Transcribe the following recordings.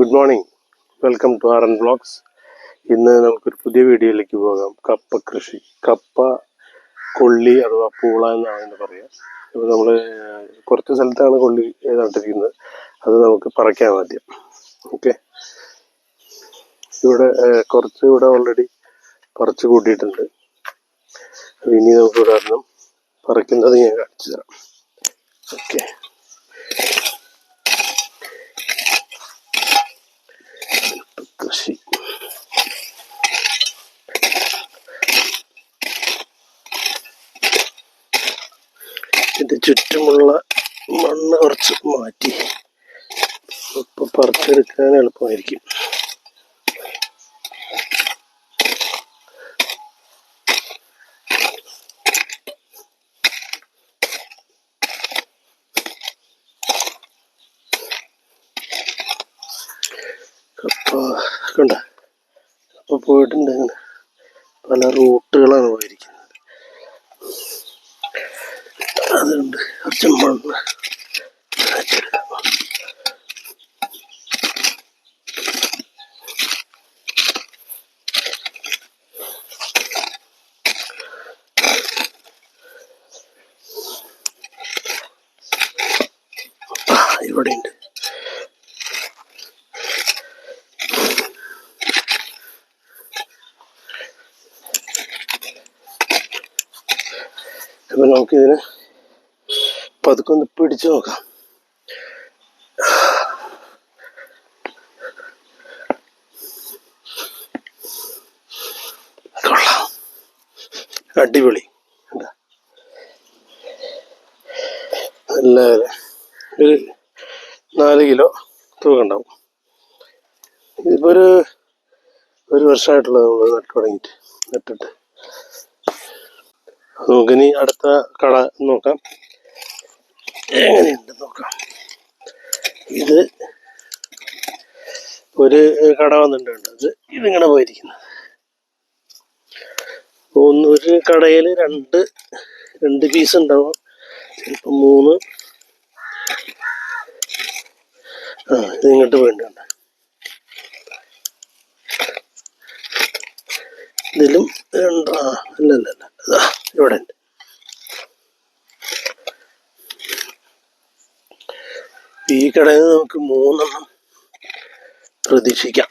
Good morning, welcome to R N vlogs. ഇന്ന് നമുക്കൊരു പുതിയ വീഡിയോയിലേക്ക് പോകാം. കപ്പ കൃഷി, കപ്പ കൊള്ളി അഥവാ പൂള എന്നാണ് പറയുക. അപ്പോൾ നമ്മൾ കുറച്ച് സ്ഥലത്താണ് കൊള്ളി നട്ടിരിക്കുന്നത്. അത് നമുക്ക് പറിക്കാം ആദ്യം. ഓക്കെ, ഇവിടെ ഓൾറെഡി പറിച്ചു കൂട്ടിയിട്ടുണ്ട്. ഇനി നമുക്ക് ഇവിടെ ഒരെണ്ണം പറിക്കുന്നത് ഞാൻ കാണിച്ചു തരാം. ഓക്കെ, കൃഷി ഇതിന്റെ ചുറ്റുമുള്ള മണ്ണ് കുറച്ച് മാറ്റി ഇപ്പൊ പറിച്ചെടുക്കാൻ എളുപ്പമായിരിക്കും. കണ്ട അപ്പൊ പോയിട്ടുണ്ട്. ഇങ്ങനെ പല റൂട്ടുകളാണ് പോയിരിക്കുന്നത്. അതുകൊണ്ട് കുറച്ച് മണ്ണ് ഇവിടെ ഉണ്ട്. അപ്പൊ നമുക്കിതിന് പതുക്കെ ഒന്ന് പിടിച്ചു നോക്കാം. കൊള്ളാം, അടിപൊളി. നല്ല ഒരു 4 കിലോ തൂക്കുണ്ടാവും. ഇതിപ്പോ ഒരു വർഷമായിട്ടുള്ളത് നമ്മൾ നട്ടിട്ട്. നമുക്കിനി അടുത്ത കട നോക്കാം, എങ്ങനെയുണ്ട് നോക്കാം. ഇത് ഒരു കട വന്നിട്ടുണ്ട്. ഇതിങ്ങനെ പോയിരിക്കുന്നത്. ഒരു കടയിൽ രണ്ട് പീസ് ഉണ്ടാവും, ചിലപ്പോൾ 3. ഇത് ഇങ്ങോട്ട് വേണ്ടിയുണ്ട്. ഇതിലും 2. അല്ലല്ല, ഇവിടെ ഉണ്ട്. ഈ കടയിൽ നിന്ന് നമുക്ക് 3 പ്രതീക്ഷിക്കാം.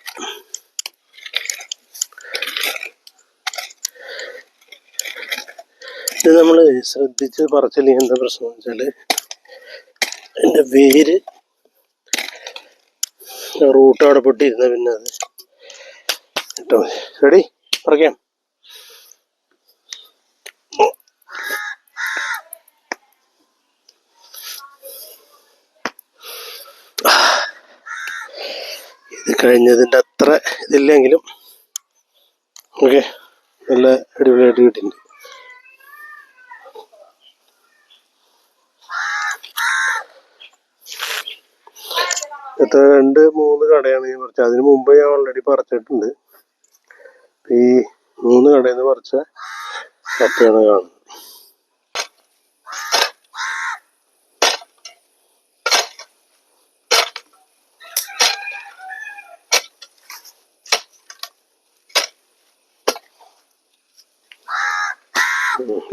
ഇത് നമ്മൾ ശ്രദ്ധിച്ച് പറിച്ചില്ലെങ്കിൽ എന്താ പ്രശ്നം എന്ന് വെച്ചാൽ അതിൻ്റെ വേര് റൂട്ട് അവിടെ പൊട്ടിയിരുന്ന പിന്നെ അത് ഇട്ടോ. റെഡി, പറിക്കാം. ഇത് കഴിഞ്ഞതിൻ്റെ അത്ര ഇതില്ലെങ്കിലും ഓക്കെ, നല്ല അടിപൊളിയായിട്ട് കിട്ടിയിട്ടുണ്ട്. എത്ര 2-3 കടയാണ് ഞാൻ പറിച്ചത്. അതിന് മുമ്പ് ഞാൻ ഓൾറെഡി പറിച്ചിട്ടുണ്ട്. ഈ 3 കടയിൽ നിന്ന് പറിച്ച കപ്പയാണ് കാണുന്നത്.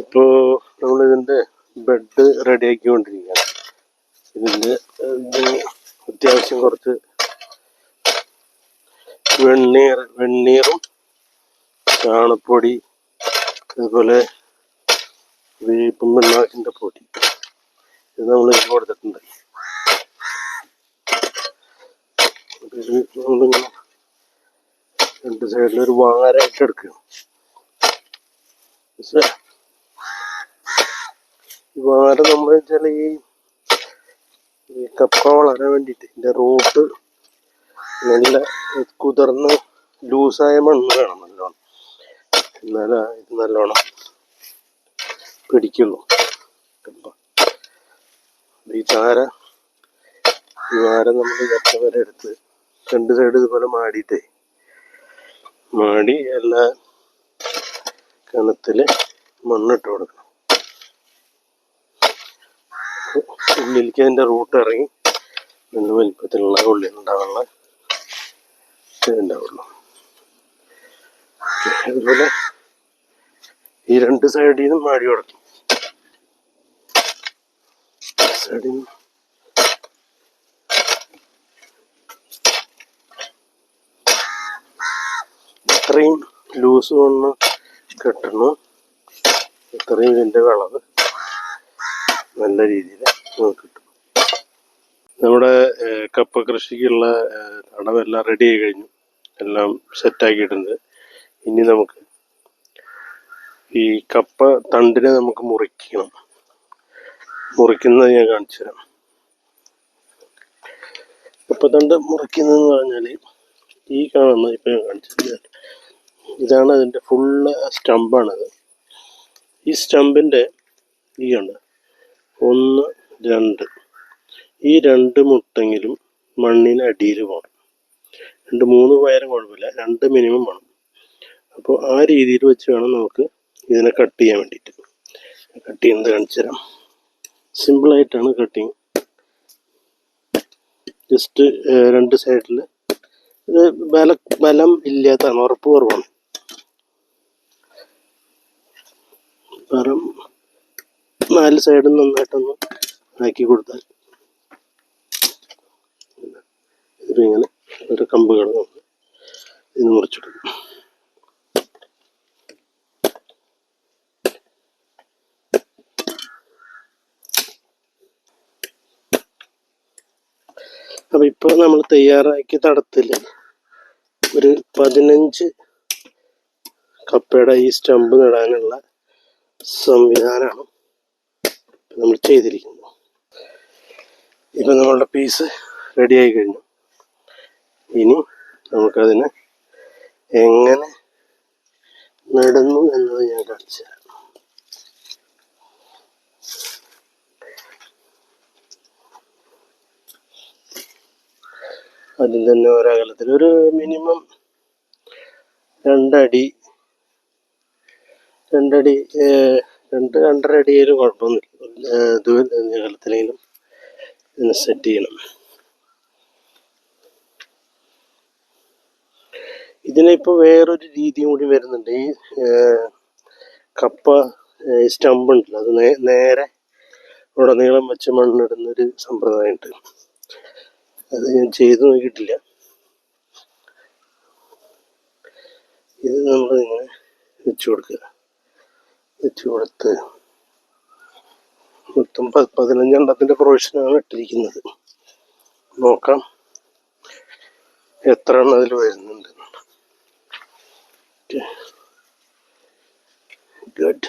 ഇപ്പോ നമ്മളിതിൻ്റെ ബെഡ് റെഡിയാക്കിക്കൊണ്ടിരിക്കുകയാണ്. ഇതിൻ്റെ അത്യാവശ്യം കുറച്ച് വെണ്ണീറും ചാണപ്പൊടി, അതുപോലെ വേപ്പും പിണ്ണാക്കിൻ്റെ പൊടി ഇത് നമ്മൾ ഇതിന് കൊടുത്തിട്ടുണ്ട്. നമ്മളിങ്ങനെ 2 സൈഡിലൊരു വാരായിട്ട് എടുക്കുക. ഈ വാര നമ്മൾ വെച്ചാൽ ഈ കപ്പ വളരാൻ വേണ്ടിയിട്ട് ഇതിൻ്റെ റൂട്ട് നല്ല കുതിർന്ന് ലൂസായ മണ്ണ് വേണം നല്ലോണം. എന്നാലേ ഇത് നല്ലോണം പിടിക്കുള്ളൂ. ഈ വാര നമ്മൾ കപ്പ വരെ എടുത്ത് 2 സൈഡ് ഇതുപോലെ മാടി എല്ലാ കനത്തിൽ മണ്ണിട്ട് കൊടുക്കണം. ഉള്ളിലേക്ക് അതിൻ്റെ റൂട്ട് ഇറങ്ങി നല്ല വലിപ്പത്തിലുള്ള ഉള്ളി ഉണ്ടാവാനുള്ള ഉണ്ടാവുള്ളൂ. അതുപോലെ ഈ രണ്ട് സൈഡിൽ നിന്നും മാടി കൊടുക്കും. സൈഡിൽ നിന്ന് ഇത്രയും ലൂസ് കൊണ്ട് കെട്ടണം. ഇത്രയും ഇതിൻ്റെ വളവ് നല്ല രീതിയിൽ നമുക്ക് കിട്ടും. നമ്മുടെ കപ്പ കൃഷിക്കുള്ള തടമെല്ലാം റെഡി ആയി കഴിഞ്ഞു. എല്ലാം സെറ്റാക്കിയിട്ടുണ്ട്. ഇനി നമുക്ക് ഈ കപ്പ തണ്ടിനെ നമുക്ക് മുറിക്കണം. മുറിക്കുന്നത് ഞാൻ കാണിച്ചു തരാം. കപ്പ തണ്ട് മുറിക്കുന്നതെന്ന് പറഞ്ഞാൽ ഈ കാണുന്ന ഇപ്പം ഞാൻ കാണിച്ചത് ഇതാണ് അതിൻ്റെ ഫുള്ള് സ്റ്റമ്പാണത്. ഈ സ്റ്റമ്പിൻ്റെ ഈ കണ്ട 1, 2 ഈ 2 മുട്ടെങ്കിലും മണ്ണിന് അടിയിൽ പോകണം. 2, 3 പോയാലും കുഴപ്പമില്ല, 2 മിനിമം വേണം. അപ്പോൾ ആ രീതിയിൽ വെച്ച് വേണം നമുക്ക് ഇതിനെ കട്ട് ചെയ്യാൻ വേണ്ടിയിട്ട്. കട്ട് ചെയ്യുന്നത് കാണിച്ചു തരാം. സിമ്പിളായിട്ടാണ് കട്ടിങ്. ജസ്റ്റ് 2 സൈഡിൽ ഇത് ബലം ഇല്ലാത്തതാണ്, ഉറപ്പ് കുറവാണ്. ബലം 4 സൈഡും നന്നായിട്ടൊന്ന് ആക്കി കൊടുത്താൽ ഇതിങ്ങനെ ഒരു കമ്പുകൾ ഇത് മുറിച്ചെടുക്കും. അപ്പം ഇപ്പോൾ നമ്മൾ തയ്യാറാക്കിയ തടത്തിൽ ഒരു 15 കപ്പയുടെ ഈ സ്റ്റമ്പ് നടാനുള്ള സംവിധാനമാണ് നമ്മൾ ചെയ്തിരിക്കുന്നത്. ഇപ്പം നമ്മളുടെ പീസ് റെഡിയായി കഴിഞ്ഞു. ഇനി നമുക്കതിനെ എങ്ങനെ നടുന്നു എന്നത് ഞാൻ കാണിച്ചു തരാം. അതിൽ തന്നെ ഒരകലത്തിൽ ഒരു മിനിമം 2 അടി 2-2.5 അടിയായാലും കുഴപ്പമൊന്നുമില്ല. അകലത്തിലെങ്കിലും ഇതിനെ സെറ്റ് ചെയ്യണം. ഇതിനിപ്പോൾ വേറൊരു രീതിയും കൂടി വരുന്നുണ്ട്. ഈ കപ്പ സ്റ്റമ്പ് ഉണ്ടല്ലോ, അത് നേരെ ഉടനീളം വെച്ച് മണ്ണിടുന്നൊരു സമ്പ്രദായമുണ്ട്. അത് ഞാൻ ചെയ്തു നോക്കിയിട്ടില്ല. ഇത് നമ്മളിങ്ങനെ വെച്ച് കൊടുത്ത് മൊത്തം 15 എണ്ണത്തിൻ്റെ പ്രൊവിഷനാണ് ഇട്ടിരിക്കുന്നത്. നോക്കാം എത്ര എണ്ണം അതിൽ വരുന്നുണ്ട്. ഗുഡ്.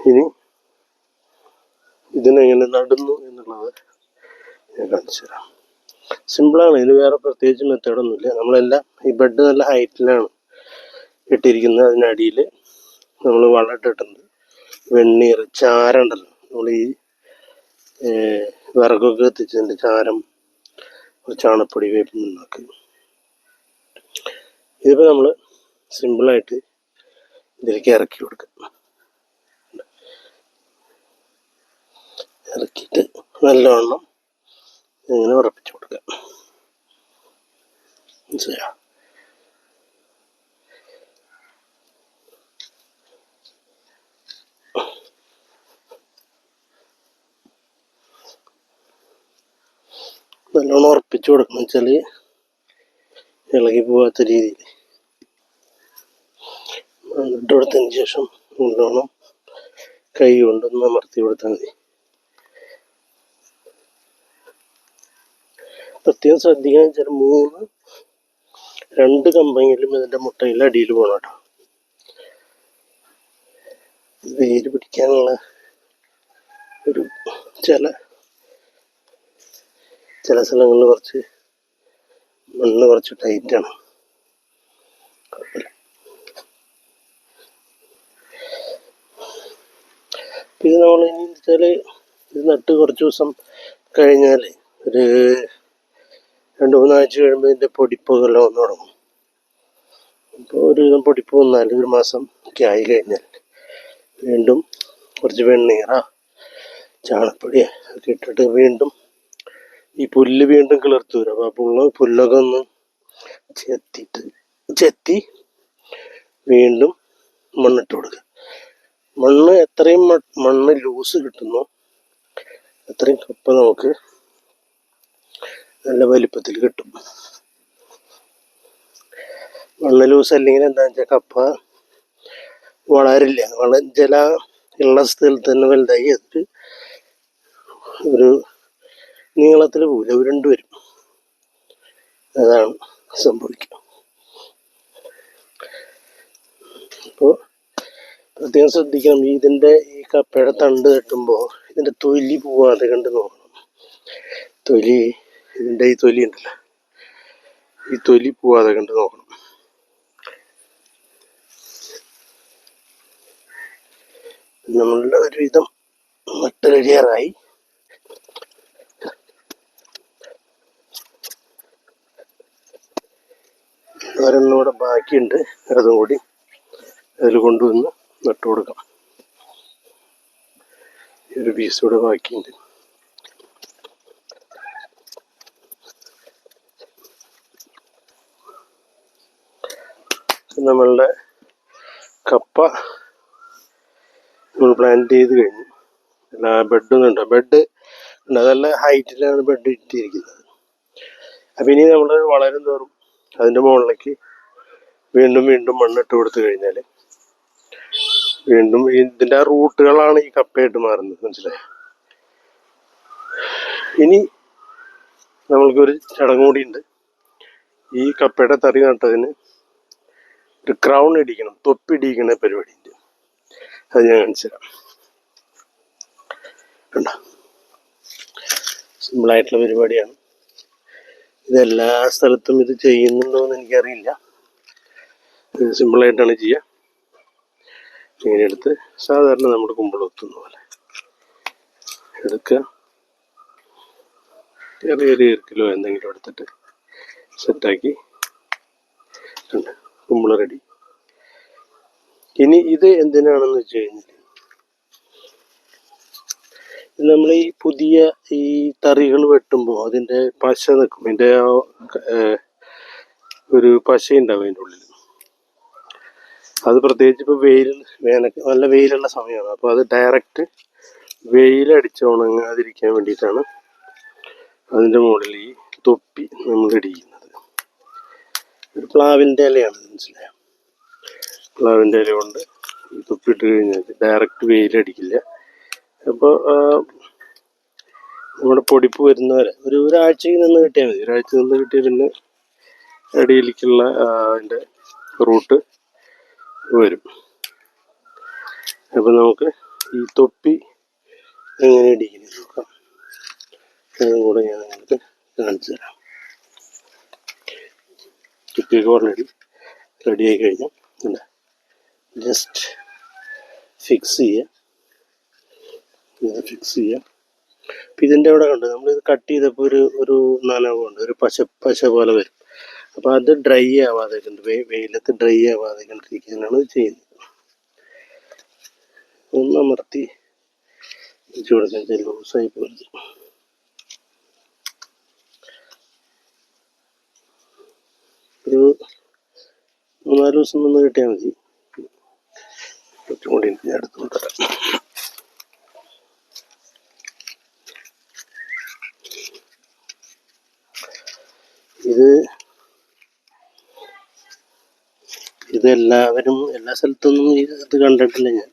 ഇനി ഇതിനെങ്ങനെ നടുന്നു എന്നുള്ളത് ഞാൻ കാണിച്ചു തരാം. സിമ്പിളാണ്. ഇതിന് വേറെ പ്രത്യേകിച്ച് മെത്തേഡൊന്നുമില്ല. നമ്മളെല്ലാം ഈ ബെഡ് നല്ല ഹൈറ്റിലാണ് ഇട്ടിരിക്കുന്നത്. അതിനടിയിൽ നമ്മൾ വളം ഇട്ടിട്ടുണ്ട്. വെണ്ണീർ, ചാരം ഉണ്ടല്ലോ, നമ്മൾ ഈ വിറകൊക്കെ എത്തിച്ചതിൻ്റെ ചാരം, ചാണപ്പൊടി, വേപ്പിൻ പിണ്ണാക്ക്. ഇതിപ്പോൾ നമ്മൾ സിമ്പിളായിട്ട് ഇതിലേക്ക് ഇറക്കി കൊടുക്കുക. ഇറക്കിയിട്ട് നല്ലവണ്ണം ഇങ്ങനെ ഉറപ്പിച്ചു കൊടുക്കുക. മനസ്സിലായോ? നല്ലോണം ഉറപ്പിച്ചു കൊടുക്കണം. വെച്ചാൽ ഇളകി പോകാത്ത രീതിയിൽ ഇട്ട് കൊടുത്തതിന് ശേഷം നല്ലോണം കൈ കൊണ്ടൊന്ന് അമർത്തി കൊടുത്താൽ മതി. പ്രത്യേകം ശ്രദ്ധിക്കാൻ വെച്ചാൽ 2 കമ്പെങ്കിലും ഇതിൻ്റെ മുട്ടയിൽ അടിയിൽ പോകണം കേട്ടോ. വേര് പിടിക്കാനുള്ള ഒരു ചില സ്ഥലങ്ങളിൽ മണ്ണ് കുറച്ച് ടൈറ്റാണ്. കുഴപ്പമില്ല. ഇത് നമ്മൾ ഇനി വെച്ചാൽ ഇത് നട്ട് കുറച്ച് ദിവസം കഴിഞ്ഞാൽ ഒരു 2-3 ആഴ്ച കഴിയുമ്പോൾ ഇതിൻ്റെ പൊടിപ്പുകളെല്ലാം വന്ന് തുടങ്ങും. അപ്പോൾ ഒരുവിധം പൊടിപ്പ് വന്നാൽ 1 മാസം ഒക്കെ ആയി കഴിഞ്ഞാൽ വീണ്ടും കുറച്ച് വെണ്ണീറ, ചാണപ്പൊടി ഒക്കെ ഇട്ടിട്ട് വീണ്ടും ഈ പുല്ല് വീണ്ടും കിളിർത്ത് വരും. അപ്പോൾ പുല്ലൊക്കെ ഒന്ന് ചെത്തി വീണ്ടും മണ്ണിട്ട് കൊടുക്കുക. മണ്ണ് എത്രയും മണ്ണ് ലൂസ് കിട്ടുന്നു അത്രയും കപ്പ നമുക്ക് നല്ല വലിപ്പത്തിൽ കിട്ടും. മണ്ണ് ലൂസ് അല്ലെങ്കിൽ എന്താണെന്ന് വെച്ചാൽ കപ്പ വളരില്ല. ജല ഉള്ള സ്ഥലത്ത് തന്നെ വലുതായി അത് ഒരു നീളത്തിൽ പോവില്ല, ഉരുണ്ട് വരും. അതാണ് സംഭവിക്കുക. അപ്പോൾ പ്രത്യേകം ശ്രദ്ധിക്കണം. ഈ കപ്പയുടെ തണ്ട് തട്ടുമ്പോൾ ഇതിൻ്റെ തൊലി പോവാതെ കണ്ട് നോക്കണം. ഇതിൻ്റെ ഈ തൊലി ഉണ്ടല്ലോ, ഈ തൊലി പോവാതെ കണ്ട് നോക്കണം. നമ്മളുടെ ഒരുവിധം നട്ട് റെഡിയാറായി. ഒരെണ്ണം കൂടെ ബാക്കിയുണ്ട്, അതും കൂടി അതിൽ കൊണ്ടുവന്ന് നട്ടു കൊടുക്കാം. ഒരു പീസ് കൂടെ ബാക്കിയുണ്ട്. നമ്മളുടെ കപ്പ നമ്മൾ പ്ലാന്റ് ചെയ്ത് കഴിഞ്ഞു. എല്ലാ ബെഡൊന്നുണ്ട്, ബെഡ് നല്ല ഹൈറ്റിലാണ് ബെഡ് ഇട്ടിരിക്കുന്നത്. അപ്പം ഇനി നമ്മൾ വളരും തോറും അതിൻ്റെ മുകളിലേക്ക് വീണ്ടും വീണ്ടും മണ്ണിട്ട് കൊടുത്തു കഴിഞ്ഞാൽ വീണ്ടും ഇതിൻ്റെ റൂട്ടുകളാണ് ഈ കപ്പയായിട്ട് മാറുന്നത്. മനസ്സിലായോ? ഇനി നമ്മൾക്കൊരു ചടങ്ങ് കൂടിയുണ്ട്. ഈ കപ്പയുടെ തറി നട്ടതിന് ഒരു ക്രൗൺ ഇടിക്കണം, തൊപ്പി ഇടിക്കുന്ന പരിപാടിയുണ്ട്. അത് ഞാൻ കാണിച്ചു തരാം. കണ്ടോ, സിമ്പിളായിട്ടുള്ള പരിപാടിയാണ്. ഇതെല്ലാ സ്ഥലത്തും ഇത് ചെയ്യുന്നുണ്ടോ എന്ന് എനിക്കറിയില്ല. ഇത് സിമ്പിളായിട്ടാണ് ചെയ്യുക. ഇങ്ങനെ എടുത്ത് സാധാരണ നമ്മുടെ കുമ്പിളൊത്തുന്ന പോലെ എടുക്കുക. ചെറിയൊരു കിലോ എന്തെങ്കിലും എടുത്തിട്ട് സെറ്റാക്കി കുമ്പിള് റെഡി. ഇനി ഇത് എന്തിനാണെന്ന് വെച്ച് കഴിഞ്ഞാൽ നമ്മൾ ഈ പുതിയ ഈ തറികൾ വെട്ടുമ്പോൾ അതിൻ്റെ പശ നിൽക്കും. അതിൻ്റെ ഒരു പശയുണ്ടാവും അതിൻ്റെ ഉള്ളിൽ. അത് പ്രത്യേകിച്ച് ഇപ്പോൾ നല്ല വെയിലുള്ള സമയമാണ്. അപ്പോൾ അത് ഡയറക്റ്റ് വെയിലടിച്ച് ഉണങ്ങാതിരിക്കാൻ വേണ്ടിയിട്ടാണ് അതിൻ്റെ മുകളിൽ ഈ തൊപ്പി നമ്മൾ ഇടിക്കുന്നത്. ഒരു പ്ലാവിൻ്റെ ഇലയാണ്, മനസ്സിലായോ? പ്ലാവിൻ്റെ ഇല കൊണ്ട് ഈ തൊപ്പിയിട്ട് കഴിഞ്ഞാൽ ഡയറക്റ്റ് വെയിലടിക്കില്ല. അപ്പോൾ നമ്മുടെ പൊടിപ്പ് വരുന്നവരെ ഒരാഴ്ചയിൽ നിന്ന് കിട്ടിയാൽ മതി. ഒരാഴ്ച നിന്ന് കിട്ടിയാൽ പിന്നെ അടിയിലേക്കുള്ള അതിൻ്റെ റൂട്ട് വരും. അപ്പം നമുക്ക് ഈ തൊപ്പി എങ്ങനെ ഇടിക്കുന്നത് നോക്കാം. അതും കൂടെ ഞാൻ നിങ്ങൾക്ക് കാണിച്ചു തരാം. തൊപ്പിയൊക്കെ ഓൾറെഡി റെഡിയായി കഴിഞ്ഞാൽ അല്ല, ജസ്റ്റ് ഫിക്സ് ചെയ്യുക. അപ്പം ഇതിൻ്റെ അവിടെ കണ്ടു, നമ്മളിത് കട്ട് ചെയ്തപ്പോൾ ഒരു നനവുണ്ട്, ഒരു പശ പോലെ വരും. അപ്പോൾ അത് ഡ്രൈ ആവാതെ കണ്ട് വെയിലത്ത് ഡ്രൈ ആവാതെ കണ്ടിരിക്കാനാണ് ഇത് ചെയ്യുന്നത്. ഒന്ന് അമർത്തി വെച്ച് കൊടുക്കാൻ ലൂസായി പോരുത്. ഒരു 3-4 ദിവസം നിന്ന് കിട്ടിയാൽ മതി. കുറച്ചും കൂടി ഞാൻ എടുത്തുകൊണ്ട് തരാം. ഇതെല്ലാവരും എല്ലാ സ്ഥലത്തൊന്നും ഇത് കണ്ടിട്ടില്ല ഞാൻ.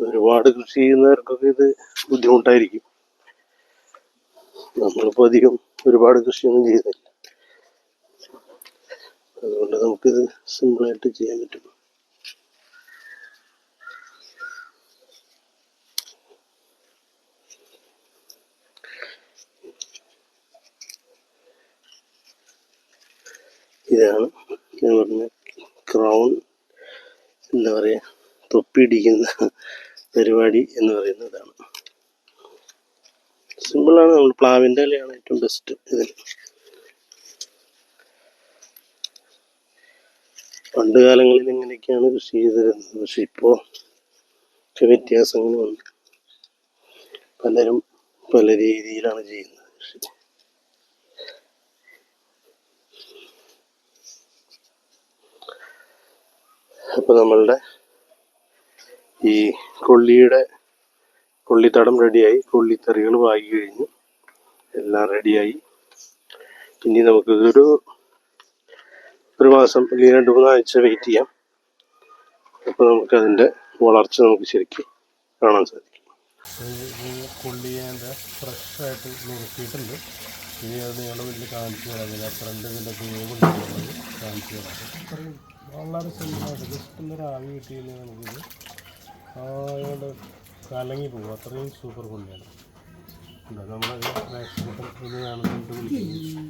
ഒരുപാട് കൃഷി ചെയ്യുന്നവർക്കൊക്കെ ഇത് ബുദ്ധിമുട്ടായിരിക്കും. നമ്മളിപ്പോൾ അധികം ഒരുപാട് കൃഷിയൊന്നും ചെയ്യുന്നില്ല, അതുകൊണ്ട് നമുക്കിത് സിമ്പിളായിട്ട് ചെയ്യാൻ പറ്റും. ഇതാണ് ഞാൻ പറഞ്ഞ ക്രൗൺ, എന്താ പറയുക, തൊപ്പിയിടിക്കുന്ന പരിപാടി എന്ന് പറയുന്നതാണ്. സിമ്പിളാണ്. നമ്മൾ പ്ലാവിൻ്റെ ഇലയാണ് ഏറ്റവും ബെസ്റ്റ് ഇതിന്. പണ്ട് കാലങ്ങളിൽ ഇങ്ങനെയൊക്കെയാണ് കൃഷി ചെയ്തിരുന്നത്. പക്ഷെ ഇപ്പോൾ വ്യത്യാസങ്ങൾ വന്നു. പലരും പല രീതിയിലാണ് ചെയ്യുന്നത് കൃഷി. അപ്പോൾ നമ്മളുടെ ഈ കൊള്ളിത്തടം റെഡിയായി, കൊള്ളിത്തറികൾ വാങ്ങി കഴിഞ്ഞു, എല്ലാം റെഡിയായി. ഇനി നമുക്കിതൊരു മാസം അല്ലെങ്കിൽ 2-3 ആഴ്ച വെയിറ്റ് ചെയ്യാം. അപ്പോൾ നമുക്കതിൻ്റെ വളർച്ച നമുക്ക് ശരിക്കും കാണാൻ സാധിക്കും. കൊള്ളിയാൻ്റെ ഫ്രഷായിട്ട് നുറുക്കിയിട്ടുണ്ട്. ഇനി അത് നിങ്ങളുടെ വീട്ടിൽ കാണിച്ചു തരാം. അതിന് അത്രണ്ട് ഇതിൻ്റെ വേവുണ്ടെന്നുള്ളത് കാണിച്ചു തരാം. അത്രയും വളരെ സിമ്പിളായിട്ട് ജസ്റ്റ് ഒന്നൊരു ആവി കിട്ടി കഴിഞ്ഞാൽ നമുക്കിത് ആയോണ്ട് കലങ്ങി പോകും. അത്രയും സൂപ്പർ കൊള്ളിയാണ്. നമ്മളത് മാക്സിമം ഇത് കാണുന്നുണ്ട് വിളിക്കുന്നത്.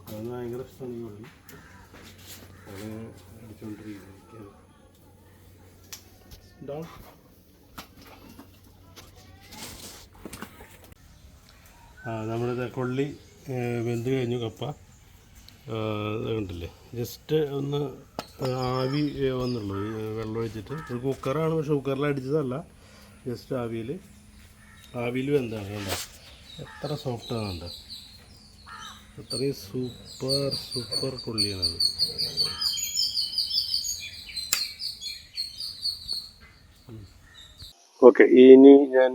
അത് ഭയങ്കര ഇഷ്ടമാണ് ഈ കൊള്ളി. അത് അടിച്ചുകൊണ്ടിരിക്കുന്നത് നമ്മളിത് കൊള്ളി വെന്ത് കഴിഞ്ഞു. കപ്പ കണ്ടില്ലേ, ജസ്റ്റ് ഒന്ന് ആവി വന്നുള്ളൂ. വെള്ളം ഒഴിച്ചിട്ട് ഒരു കുക്കറാണ്, പക്ഷെ കുക്കറിൽ അടിച്ചതല്ല, ജസ്റ്റ് ആവിയിൽ വെന്താണ്. കണ്ടോ എത്ര സോഫ്റ്റാണ്. കണ്ടോ അത്രയും സൂപ്പർ കൊള്ളിയാണത്. ഓക്കെ, ഇനി ഞാൻ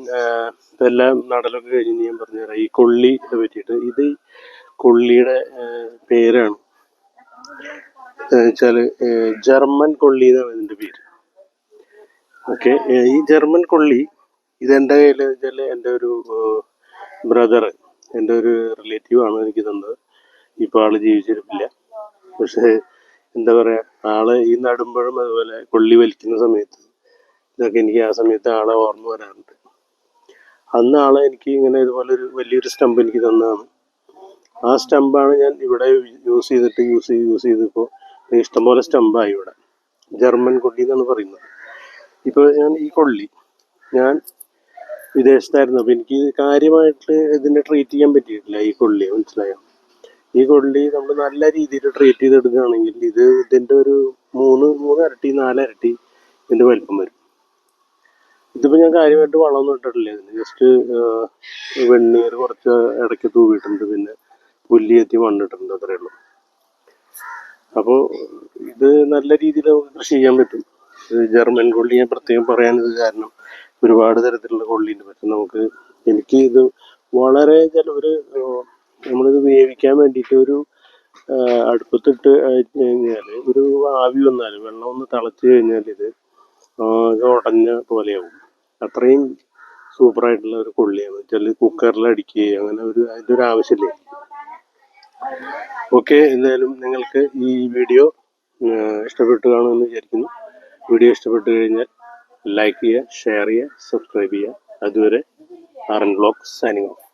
ഇതെല്ലാം നടലൊക്കെ കഴിഞ്ഞ് ഞാൻ പറഞ്ഞുതരാം ഈ കൊള്ളിയെ പറ്റിയിട്ട്. ഇത് കൊള്ളിയുടെ പേരാണ് വെച്ചാൽ ജർമ്മൻ കൊള്ളി എന്നാണ് ഇതിൻ്റെ പേര്. ഓക്കെ, ഈ ജർമ്മൻ കൊള്ളി ഇതെൻ്റെ കയ്യിൽ വെച്ചാൽ എൻ്റെ ഒരു ബ്രദർ, എൻ്റെ ഒരു റിലേറ്റീവ് ആണ് എനിക്ക് തന്നത്. ഇപ്പോൾ ആൾ ജീവിച്ചിരിപ്പില്ല. പക്ഷേ എന്താ പറയുക, ആള് ഈ നടുമ്പോഴും അതുപോലെ കൊള്ളി വലിക്കുന്ന സമയത്ത് ഇതൊക്കെ എനിക്ക് ആ സമയത്ത് ആളെ ഓർമ്മ വരാറുണ്ട്. അന്ന് ആളെ എനിക്ക് ഇങ്ങനെ ഇതുപോലെ ഒരു വലിയൊരു സ്റ്റമ്പ് എനിക്ക് തന്നതാണ്. ആ സ്റ്റമ്പാണ് ഞാൻ ഇവിടെ യൂസ് ചെയ്തിപ്പോൾ ഇഷ്ടംപോലെ സ്റ്റമ്പായി ഇവിടെ. ജർമ്മൻ കൊള്ളി എന്നാണ് പറയുന്നത്. ഇപ്പോൾ ഈ കൊള്ളി ഞാൻ വിദേശത്തായിരുന്നു. അപ്പോൾ എനിക്ക് കാര്യമായിട്ട് ഇതിനെ ട്രീറ്റ് ചെയ്യാൻ പറ്റിയിട്ടില്ല ഈ കൊള്ളിയെ, മനസ്സിലായോ? ഈ കൊള്ളി നമ്മൾ നല്ല രീതിയിൽ ട്രീറ്റ് ചെയ്തെടുക്കുകയാണെങ്കിൽ ഇതിൻ്റെ ഒരു 3 ഇരട്ടി 4 ഇരട്ടി ഇതിൻ്റെ വലിപ്പം വരും. ഇതിപ്പോൾ ഞാൻ കാര്യമായിട്ട് വളമൊന്നും ഇട്ടിട്ടില്ല. ഇതിന് ജസ്റ്റ് വെണ്ണീർ കുറച്ച് ഇടയ്ക്ക് തൂവിയിട്ടുണ്ട്, പിന്നെ പുല്ലി എത്തി മണ്ണിട്ടിട്ടുണ്ട്, അത്രയേ ഉള്ളൂ. അപ്പോൾ ഇത് നല്ല രീതിയിൽ നമുക്ക് കൃഷി ചെയ്യാൻ പറ്റും. ജർമ്മൻ കൊള്ളി ഞാൻ പ്രത്യേകം പറയാനത് കാരണം ഒരുപാട് തരത്തിലുള്ള കൊള്ളിയുണ്ട്. പക്ഷെ എനിക്ക് ഇത് വളരെ ഒരു നമ്മളിത് വേവിക്കാൻ വേണ്ടിയിട്ട് ഒരു അടുപ്പത്തിട്ട് കഴിഞ്ഞാൽ ഒരു ആവി വന്നാൽ, വെള്ളം ഒന്ന് തിളച്ച് കഴിഞ്ഞാൽ ഇത് ഉടഞ്ഞ പോലെയാവും. അത്രയും സൂപ്പറായിട്ടുള്ള ഒരു കൊള്ളിയാണ്. വെച്ചാൽ കുക്കറിൽ അടിക്കുകയോ അങ്ങനെ അതിൻ്റെ ഒരു ആവശ്യമില്ല. ഓക്കെ, എന്തായാലും നിങ്ങൾക്ക് ഈ വീഡിയോ ഇഷ്ടപ്പെട്ടു കാണുമെന്ന് വിചാരിക്കുന്നു. വീഡിയോ ഇഷ്ടപ്പെട്ടു കഴിഞ്ഞാൽ ലൈക്ക് ചെയ്യുക, ഷെയർ ചെയ്യുക, സബ്സ്ക്രൈബ് ചെയ്യുക. അതുവരെ RN Vlogs സൈനിങ് ഓഫ്.